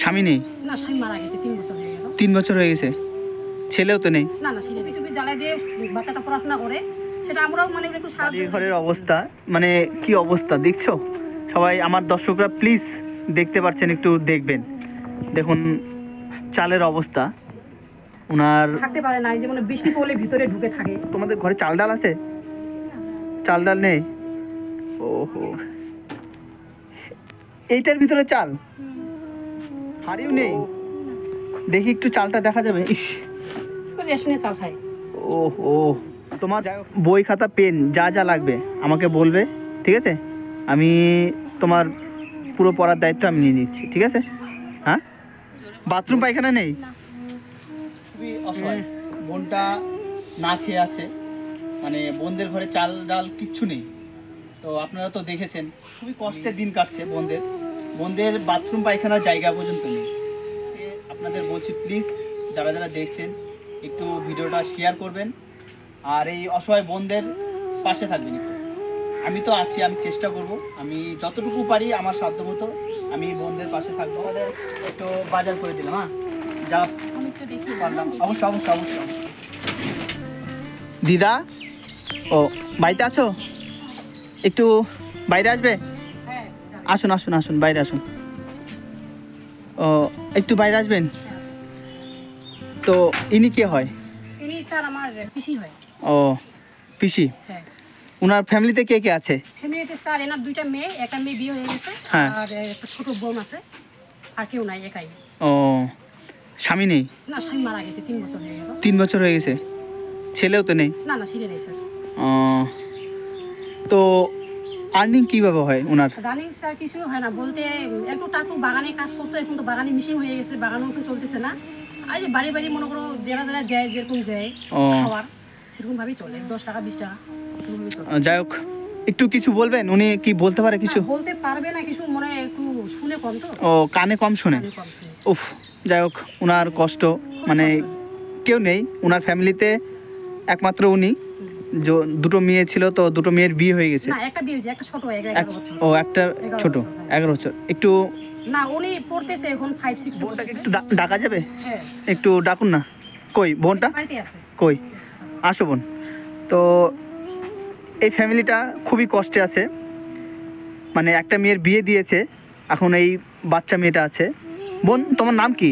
স্বামী নেই? না, স্বামী মারা গেছে 3 বছর হয়ে গেল। 3 বছর হয়ে গেছে। ছেলেও তো নেই? না, ছেলে পৃথিবী জ্বালায় দিয়ে বাচ্চাটা পড়াশোনা করে, সেটা আমরাও মানে একটু সাহায্য। ঘরের অবস্থা মানে কি অবস্থা দেখছো সবাই, আমার দর্শকরা প্লিজ দেখতে পাচ্ছেন, একটু দেখবেন। দেখুন চালের অবস্থা, ওনার থাকতে পারে না, যেমন বৃষ্টি পড়লে ভিতরে ঢুকে থাকে। তোমাদের ঘরে চাল ডাল আছে? চাল ডাল নেই? ওহো, এইটার ভিতরে চাল? হাড়িও নেই? দেখি একটু চালটা দেখা যাবে। ইস, রেশনের চাল খায়। ওহো, তোমার বই খাতা পেন যা যা লাগবে আমাকে বলবে, ঠিক আছে? আমি তোমার পুরো পড়ার দায়িত্ব আমি নিয়ে নিচ্ছি, ঠিক আছে? হ্যাঁ, বাথরুম পায়খানা নেই? খুবই অসহায় বোনটা, না খেয়ে আছে, মানে বোনদের ঘরে চাল ডাল কিচ্ছু নেই। তো আপনারা তো দেখেছেন খুবই কষ্টের দিন কাটছে বোনদের বাথরুম পায়খানার জায়গা পর্যন্ত নেই। আপনাদের বলছি প্লিজ যারা যারা দেখছেন একটু ভিডিওটা শেয়ার করবেন, আর এই অসহায় বোনদের পাশে থাকবেন একটু। আমি তো আছি, আমি চেষ্টা করব, আমি যতটুকু পারি আমার সাধ্য মতো আমি বোনদের পাশে থাকবো। আমাদের একটু বাজার করে দিলাম, হ্যাঁ যা পারলাম। অবশ্যই অবশ্যই অবশ্যই। দিদা, ও বাড়িতে আছো? একটু বাইরে আসবে? আসুন আসুন আসুন, বাইরে আসুন। ও, একটু বাইরে আসবেন? তো ইনি কে হয়? ইনি স্যার আমার পিসি হয়। ও, পিসি। হ্যাঁ। ওনার ফ্যামিলিতে কে কে আছে? ফ্যামিলিতে স্যার এনার 2টা মেয়ে, একটা মেয়ে বিয়ে হয়ে গেছে, হ্যাঁ। আর একটা ছোট বোন আছে, আর কেউ নাই, একাই। ও, স্বামী নেই? না, স্বামী মারা গেছে 3 বছর হয়ে গেল। 3 বছর হয়ে গেছে। ছেলেও তো নেই? না, ছেলে নেই স্যার। ও, তো আর্নিং কিভাবে হয় ওনার? রানিং স্যার কিছু হয় না বলতে, একটু টাকু বাগানে কাজ করতো, এখন তো বাগানে মিশিং হয়ে গেছে, বাগানও একটু চলতেছে না। আর যে বাড়ি বাড়ি মনে করো যারা যারা যায়, যেরকম দেয় খাবার, সেরকম ভাবেই চলে, 10 টাকা 20 টাকা। যাই হোক, একটু কিছু বলবেন? উনি কি বলতে পারে কিছু? বলতে পারবে না কিছু, মনে একটু শুনে কম তো। ও, কানে কম শোনে? উফ, যাই হোক, ওনার কষ্ট, মানে কেউ নেই ওনার ফ্যামিলিতে, একমাত্র উনি। দুটো মেয়ে ছিল, তো দুটো মেয়ের বিয়ে হয়ে গেছে। না, একটা বিয়ে হয়েছে, একটা ছোট 11 বছর। ও, একটা ছোট 11 বছর। একটু না, উনি পড়তেছে এখন 5 6। বোনটাকে একটু ডাকা যাবে? হ্যাঁ, একটু ডাকুন না। কই বোনটা? বাড়িতে আছে। কই, আসো বোন। তো এই ফ্যামিলিটা খুবই কষ্টে আছে, মানে একটা মেয়ের বিয়ে দিয়েছে, এখন এই বাচ্চা মেয়েটা আছে। বোন, তোমার নাম কি?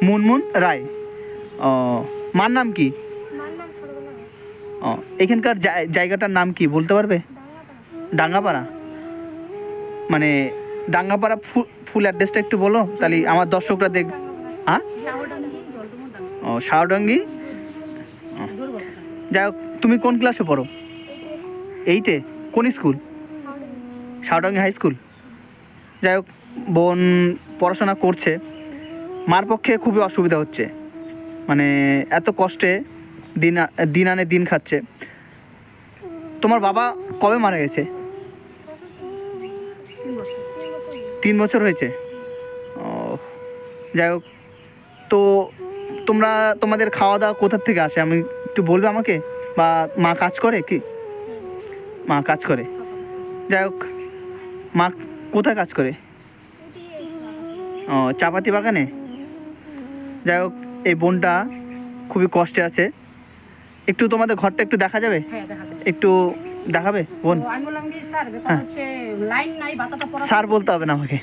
মুনমুন রায়। ও, মার নাম কি? ও, এখানকার জায়গাটার নাম কি বলতে পারবে? ডাঙ্গাপাড়া। মানে ডাঙ্গাপাড়া ফুল অ্যাড্রেসটা একটু বলো, তাহলে আমার দর্শকরা দেখ। হ্যাঁ, ও, শাহডাঙ্গি। যাই হোক, তুমি কোন ক্লাসে পড়ো? 8-এ? কোন স্কুল? শাহডাঙ্গি high school. যাই হোক, বোন পড়াশোনা করছে, মার পক্ষে খুবই অসুবিধা হচ্ছে, মানে এত কষ্টে দিন আনে দিন খাচ্ছে। তোমার বাবা কবে মারা গেছে? 3 বছর হয়েছে। ও, যাই হোক, তো তোমাদের খাওয়া দাওয়া কোথার থেকে আসে আমি একটু বলবে আমাকে? বা মা কাজ করে কি? মা কাজ করে। যাই হোক, মা কোথায় কাজ করে? ও, চাপাতি বাগানে। যাই হোক, এই বোনটা খুবই কষ্টে আছে। একটু তোমাদের ঘরটা একটু দেখা যাবে? একটু দেখাবে বোন? স্যার বলতে হবে না আমাকে,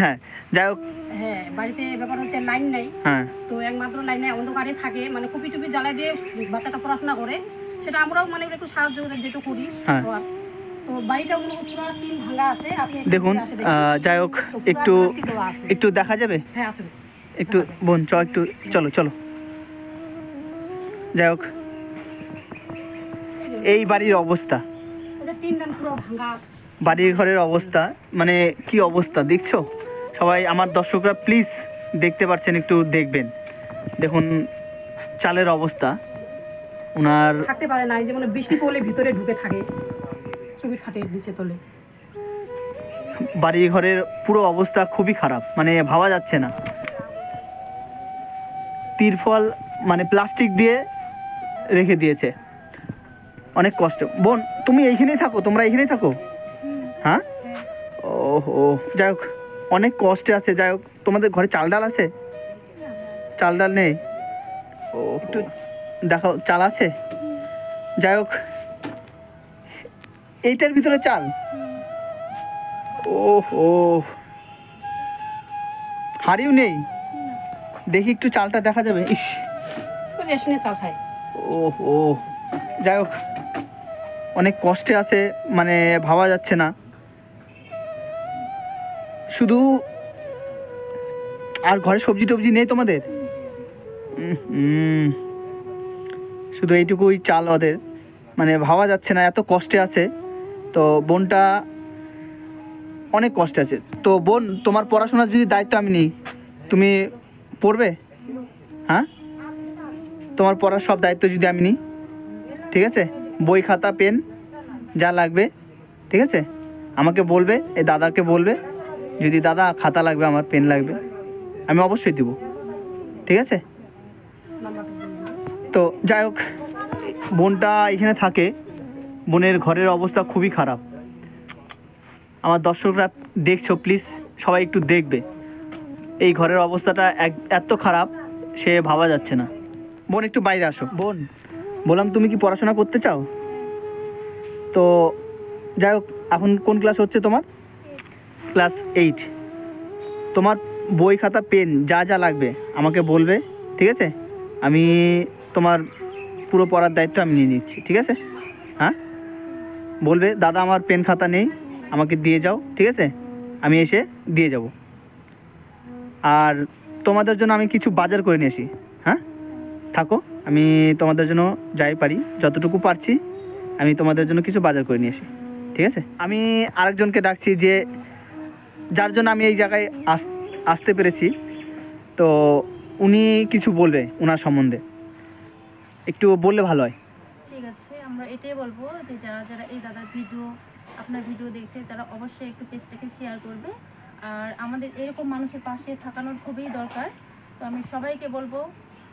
হ্যাঁ। যাই হোক, হ্যাঁ, বাড়িতে ব্যাপার হচ্ছে লাইন নাই। হ্যাঁ, তো একমাত্র লাইনে অন্ধকারে থাকে, মানে কুপি টুপি জ্বালাই দিয়ে বাচ্চাটা পড়াশোনা করে, সেটা আমরাও মানে একটু সাহায্য যেটুকু করি। তো বাড়িটা পুরো টিন ভাঙা আছে, আপনি দেখুন। যাই হোক, একটু দেখা যাবে? হ্যাঁ, আসুন একটু বোন, একটু চলো চলো। যাই হোক, এই বাড়ির অবস্থা, বাড়ির ঘরের অবস্থা, মানে কি অবস্থা দেখছো সবাই, আমার দর্শকরা প্লিজ দেখতে পাচ্ছেন, একটু দেখবেন। দেখুন চালের অবস্থা, ওনার থাকতে পারে না, যেমন বৃষ্টি পড়লে ভিতরে ঢুকে থাকে, চুবির খাটে নিচে তোলে। বাড়ি ঘরের পুরো অবস্থা খুবই খারাপ, মানে ভাবা যাচ্ছে না। তিরফল মানে প্লাস্টিক দিয়ে রেখে দিয়েছে, অনেক কষ্ট। বোন, তুমি এইখানেই থাকো? তোমরা এইখানেই থাকো? হ্যাঁ। ও, যাই হোক, অনেক কষ্টে আছে। যাই হোক, তোমাদের ঘরে চাল ডাল আছে? চাল ডাল নেই? ও, একটু দেখো চাল আছে? যাই হোক, এইটার ভিতরে চাল? ও ও, হাড়িও নেই? দেখি একটু চালটা দেখা যাবে? ইস, রেশনের চাল খায়। ও ও, যাই হোক, অনেক কষ্টে আছে, মানে ভাবা যাচ্ছে না। শুধু আর ঘরে সবজি টবজি নেই তোমাদের? শুধু এইটুকুই চাল ওদের, মানে ভাবা যাচ্ছে না, এত কষ্টে আছে। তো বোনটা অনেক কষ্টে আছে। তো বোন, তোমার পড়াশোনার যদি দায়িত্ব আমি নিই, তুমি পড়বে? হ্যাঁ, তোমার পড়ার সব দায়িত্ব যদি আমি নিই, ঠিক আছে? বই খাতা পেন যা লাগবে, ঠিক আছে, আমাকে বলবে, এই দাদাকে বলবে, যদি দাদা খাতা লাগবে, আমার পেন লাগবে, আমি অবশ্যই দেবো, ঠিক আছে? তো যাই হোক, বোনটা এখানে থাকে। বোনের ঘরের অবস্থা খুবই খারাপ। আমার দর্শকরা দেখছো, প্লিজ সবাই একটু দেখবে। এই ঘরের অবস্থাটা এত খারাপ, সে ভাবা যাচ্ছে না। বোন, একটু বাইরে আসো। বোন, বললাম তুমি কি পড়াশোনা করতে চাও? তো যাই হোক, এখন কোন ক্লাস হচ্ছে তোমার? ক্লাস 8। তোমার বই খাতা পেন যা যা লাগবে আমাকে বলবে, ঠিক আছে? আমি তোমার পুরো পড়ার দায়িত্ব আমি নিয়ে নিচ্ছি, ঠিক আছে? হ্যাঁ, বলবে দাদা আমার পেন খাতা নেই, আমাকে দিয়ে যাও, ঠিক আছে? আমি এসে দিয়ে যাব। আর তোমাদের জন্য আমি কিছু বাজার করে নিয়ে আসি। হ্যাঁ, থাকো, আমি তোমাদের জন্য যাই পারি, যতটুকু পারছি আমি তোমাদের জন্য কিছু বাজার করে নিয়ে আসি, ঠিক আছে? আমি আরেকজনকে ডাকছি, যে যার জন্য আমি এই জায়গায় আসতে পেরেছি। তো উনি কিছু বলবে ওনার সম্বন্ধে, একটু বললে ভালো হয়। ঠিক আছে, আমরা এটাই বলবো যে যারা যারা এই দাদার ভিডিও, আপনার ভিডিও দেখছে, তারা অবশ্যই একটু পেজটাকে শেয়ার করবে। আর আমাদের এরকম মানুষের পাশে থাকানোর খুবই দরকার। তো আমি সবাইকে বলবো,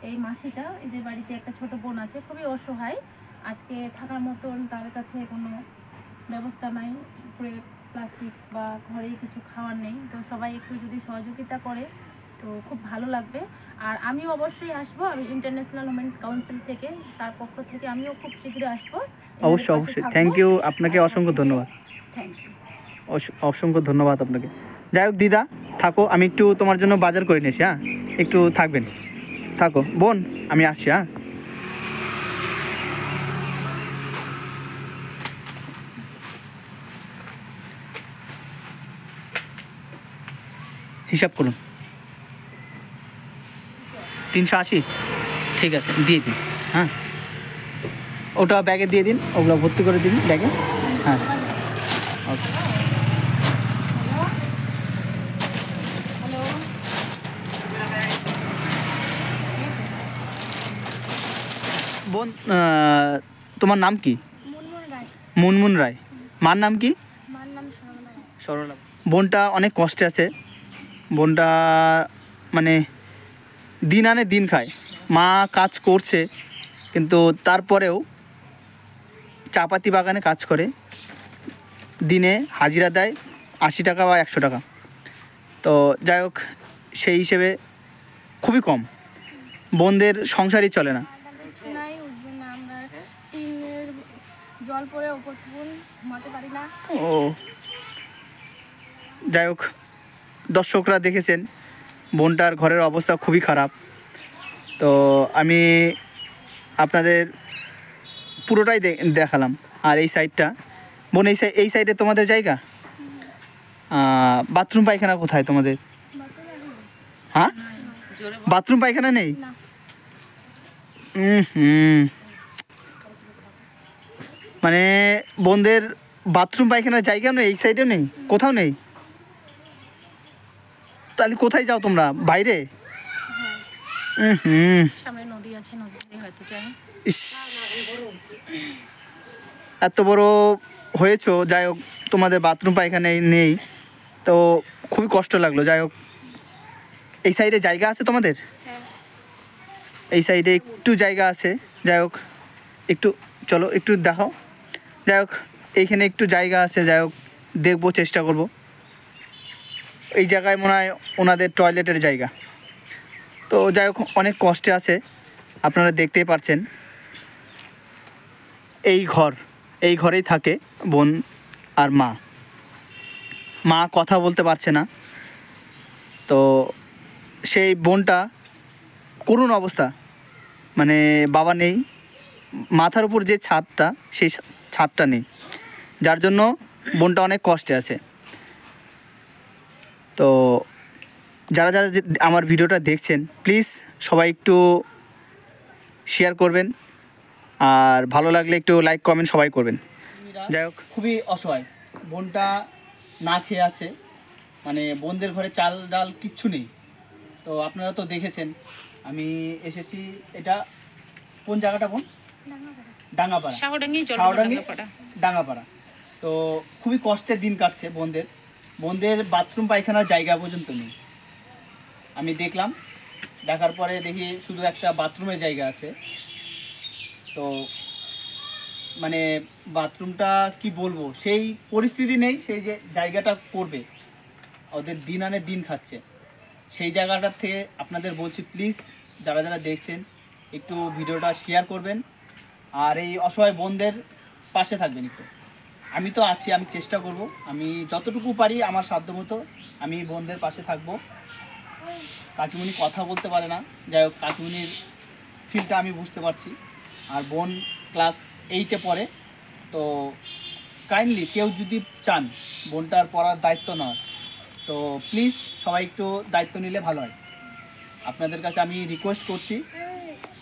এই মাসিটা, এদের বাড়িতে একটা ছোট বোন আছে, খুবই অসহায়। আজকে থাকার মতন তার কাছে কোনো ব্যবস্থা নাই, উপরে প্লাস্টিক বা ঘরে কিছু খাওয়ার নেই। তো সবাই একটু যদি সহযোগিতা করে তো খুব ভালো লাগবে। আর আমিও অবশ্যই আসবো, আমি ইন্টারন্যাশনাল ওমেন কাউন্সিল থেকে, তার পক্ষ থেকে আমিও খুব শীঘ্রই আসবো। অবশ্যই অবশ্যই, থ্যাংক ইউ, আপনাকে অসংখ্য ধন্যবাদ। Thank you. অসংখ্য ধন্যবাদ আপনাকে। যাই হোক দিদা, থাকো, আমি একটু তোমার জন্য বাজার করে নিয়েছি। হ্যাঁ, একটু থাকবেন, থাকো বোন, আমি আসছি। হ্যাঁ, হিসাব করুন। 380, ঠিক আছে, দিয়ে দিন। হ্যাঁ, ওটা ব্যাগে দিয়ে দিন, ওগুলো ভর্তি করে দিন ব্যাগে। হ্যাঁ, ওকে। বোন, তোমার নাম কি? মুনমুন রায়। মার নাম কি? সরলা। বোনটা অনেক কষ্টে আছে। বোনটা মানে দিন আনে দিন খায়। মা কাজ করছে, কিন্তু তারপরেও চাপাতি বাগানে কাজ করে, দিনে হাজিরা দেয় 80 টাকা বা 100 টাকা। তো যাই হোক, সেই হিসেবে খুবই কম, বোনদের সংসারই চলে না। জল পরে উপর ঘুমাতে পারি না। ও, যাই হোক, দর্শকরা দেখেছেন বোনটার ঘরের অবস্থা খুবই খারাপ। তো আমি আপনাদের পুরোটাই দেখালাম। আর এই সাইডটা, বোন, এই সাইডে তোমাদের জায়গা? বাথরুম পায়খানা কোথায় তোমাদের? হ্যাঁ, বাথরুম পায়খানা নেই? মানে বোনদের বাথরুম পায়খানার জায়গা নেই, এই সাইডেও নেই, কোথাও নেই? তাহলে কোথায় যাও তোমরা? বাইরে? সামনে নদী আছে, নদীতে হয়তো যাই। ইস, এত বড় হয়েছো, যাই হোক, তোমাদের বাথরুম পায়খানা নেই, তো খুবই কষ্ট লাগলো। যাই হোক, এই সাইডে জায়গা আছে তোমাদের? এই সাইডে একটু জায়গা আছে। যাই হোক, একটু চলো, একটু দেখাও। যাই হোক, এইখানে একটু জায়গা আছে, যাই হোক, দেখবো, চেষ্টা করব। এই জায়গায় মনে হয় ওনাদের টয়লেটের জায়গা। তো যাই হোক, অনেক কষ্টে আছে, আপনারা দেখতেই পাচ্ছেন। এই ঘরেই থাকে বোন আর মা কথা বলতে পারছে না। তো সেই বোনটা করুণ অবস্থা, মানে বাবা নেই, মাথার উপর যে ছাদটা সেই ছাদটা নেই, যার জন্য বোনটা অনেক কষ্টে আছে। তো যারা যারা আমার ভিডিওটা দেখছেন প্লিজ সবাই একটু শেয়ার করবেন, আর ভালো লাগলে একটু লাইক কমেন্ট সবাই করবেন। যাই হোক, খুবই অসহায়, বোনটা না খেয়ে আছে, মানে বোনদের ঘরে চাল ডাল কিচ্ছু নেই। তো আপনারা তো দেখেছেন, আমি এসেছি, এটা কোন জায়গাটা বোন? ডাঙ্গাপাড়া, ডাঙ্গাপাড়া। তো খুবই কষ্টের দিন কাটছে বোনদের বাথরুম পায়খানার জায়গা পর্যন্ত নেই। আমি দেখার পরে দেখি শুধু একটা বাথরুমের জায়গা আছে। তো মানে বাথরুমটা কি বলবো, সেই পরিস্থিতি নেই, সেই যে জায়গাটা করবে, ওদের দিন আনে দিন খাচ্ছে। সেই জায়গাটার থেকে আপনাদের বলছি, প্লিজ যারা যারা দেখছেন একটু ভিডিওটা শেয়ার করবেন, আর এই অসহায় বোনদের পাশে থাকবেন একটু। আমি তো আছি, আমি চেষ্টা করব, আমি যতটুকু পারি আমার সাধ্যমতো আমি বোনদের পাশে থাকব। কাকিমণি কথা বলতে পারে না, যাই হোক কাকিমণির ফিলটা আমি বুঝতে পারছি। আর বোন ক্লাস 8-এ পড়ে। তো কাইন্ডলি কেউ যদি চান বোনটার পড়ার দায়িত্ব নেওয়ার, তো প্লিজ সবাই একটু দায়িত্ব নিলে ভালো হয়। আপনাদের কাছে আমি রিকোয়েস্ট করছি,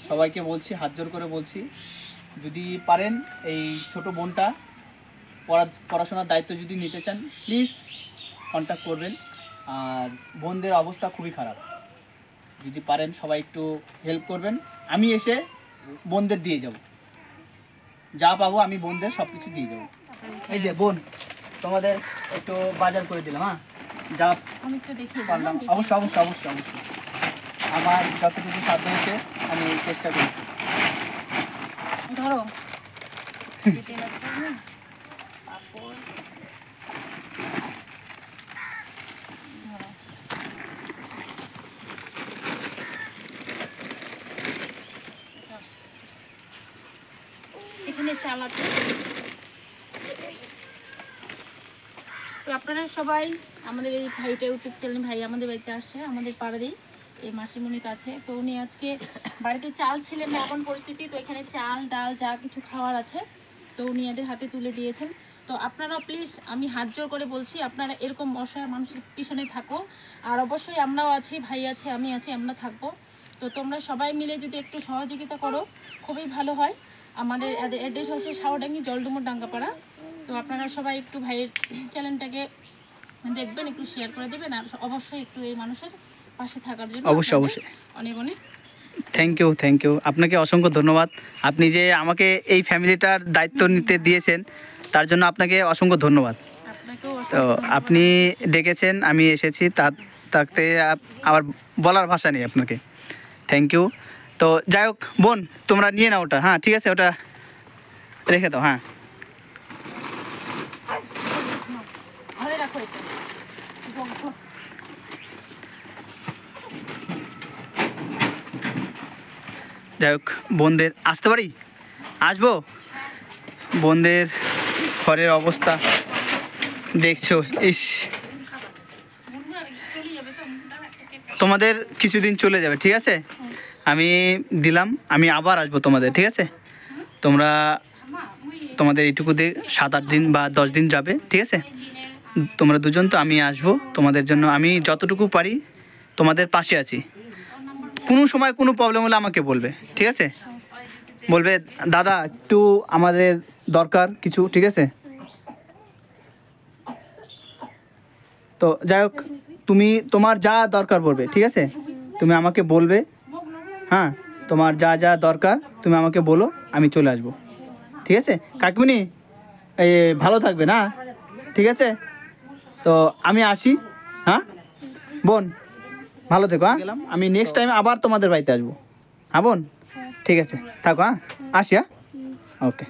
সবাইকে বলছি, হাত জোর করে বলছি, যদি পারেন এই ছোট বোনটা পড়াশোনার দায়িত্ব যদি নিতে চান প্লিজ কন্ট্যাক্ট করবেন। আর বোনদের অবস্থা খুবই খারাপ, যদি পারেন সবাই একটু হেল্প করবেন। আমি এসে বোনদের দিয়ে যাব, যা পাবো আমি বোনদের সব কিছু দিয়ে যাবো। এই যে বোন, তোমাদের একটু বাজার করে দিলাম, হ্যাঁ, যা আমি একটু দেখি পারলাম। অবশ্যই অবশ্যই অবশ্যই অবশ্যই আমার যতটুকু সাধ্য হয়েছে আমি চেষ্টা করেছি। ধরো এখানে চাল আছে। তো আপনারা সবাই আমাদের এই ভাইটা ইউটিউব চ্যানেল ভাই আমাদের বাড়িতে আসছে, আমাদের পাড়ারই এই মাসিমণির কাছে। তো উনি আজকে বাড়িতে চাল ছিলেন না, এমন পরিস্থিতি, তো এখানে চাল ডাল যা কিছু খাওয়ার আছে তো উনি এদের হাতে তুলে দিয়েছেন। তো আপনারা প্লিজ, আমি হাত জোর করে বলছি, আপনারা এরকম অসহায় মানুষের পিছনে থাকো। আর অবশ্যই আমরাও আছি, ভাই আছে, আমি আছি, আমরা থাকবো। তো তোমরা সবাই মিলে যদি একটু সহযোগিতা করো খুবই ভালো হয়। আমাদের অ্যাড্রেস হচ্ছে সাউডাঙ্গি, জলডুমুর, ডাঙ্গাপাড়া। তো আপনারা সবাই একটু ভাইয়ের চ্যানেলটাকে দেখবেন, একটু শেয়ার করে দেবেন, আর অবশ্যই একটু এই মানুষের পাশে থাকার জন্য অবশ্যই অবশ্যই অনেক অনেক থ্যাংক ইউ আপনাকে অসংখ্য ধন্যবাদ। আপনি যে আমাকে এই ফ্যামিলিটার দায়িত্ব নিতে দিয়েছেন তার জন্য আপনাকে অসংখ্য ধন্যবাদ। আপনাকেও তো আপনি ডেকেছেন, আমি এসেছি, তাতে আবার বলার ভাষা নেই আপনাকে। Thank you. তো যাই হোক বোন, তোমরা নিয়ে নাও ওটা, হ্যাঁ ঠিক আছে, ওটা রেখে দাও। হ্যাঁ, ঘরে রাখো এটা। যাই হোক বোনদের আসতে পারি, আসবো। বোনদের ঘরের অবস্থা দেখছো, ইস, তোমাদের কিছুদিন চলে যাবে, ঠিক আছে, আমি দিলাম, আমি আবার আসবো তোমাদের, ঠিক আছে। তোমাদের এইটুকু 7-8 দিন বা 10 দিন যাবে, ঠিক আছে। তোমরা দুজন, তো আমি আসবো তোমাদের জন্য, আমি যতটুকু পারি তোমাদের পাশে আছি। কোনো সময় কোনো প্রবলেম হলে আমাকে বলবে, ঠিক আছে, বলবে দাদা একটু আমাদের দরকার কিছু, ঠিক আছে। তো যাই হোক, তোমার যা দরকার পড়বে, ঠিক আছে, তুমি আমাকে বলবে, হ্যাঁ, তোমার যা যা দরকার তুমি আমাকে বলো, আমি চলে আসবো, ঠিক আছে। কাকিমণি এই ভালো থাকবে না, ঠিক আছে। তো আমি আসি, হ্যাঁ বোন, ভালো থেকো, হ্যাঁ, গেলাম। আমি নেক্সট টাইম আবার তোমাদের বাড়িতে আসবো, হ্যাঁ বোন, ঠিক আছে, থাকো, হ্যাঁ, আসি, হ্যাঁ, ওকে।